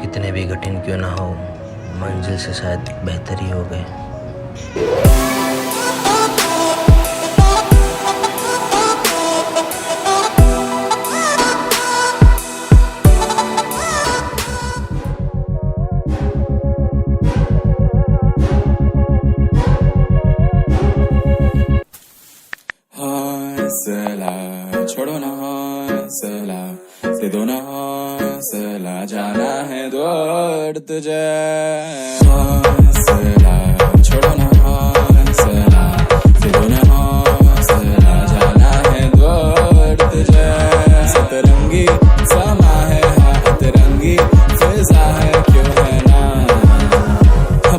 कितने भी कठिन क्यों ना हो, मंजिल से शायद बेहतर ही हो गए। हौसला छोड़ो ना, हौसला दे दो ना, हौसला जाना है दूर तुझे। हौसला छोड़ो ना, हौसला दे दो ना, हौसला जाना है दूर तुझे। सतरंगी समा है हाथ रंगी फिजा है क्यों है ना,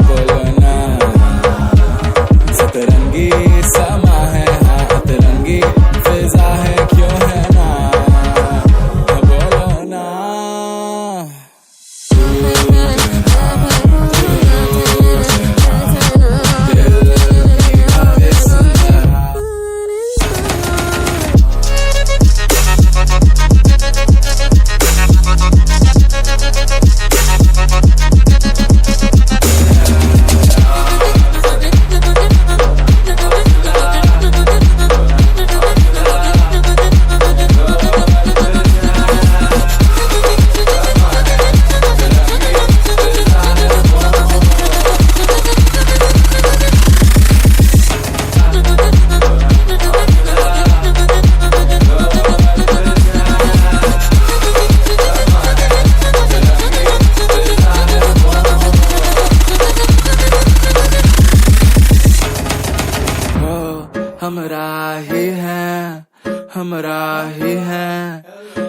बोलो ना। सतरंगी समा है हाथ रंगी फिजा है क्यों है ना, बोलो ना। हमरा ही है, हमरा ही है।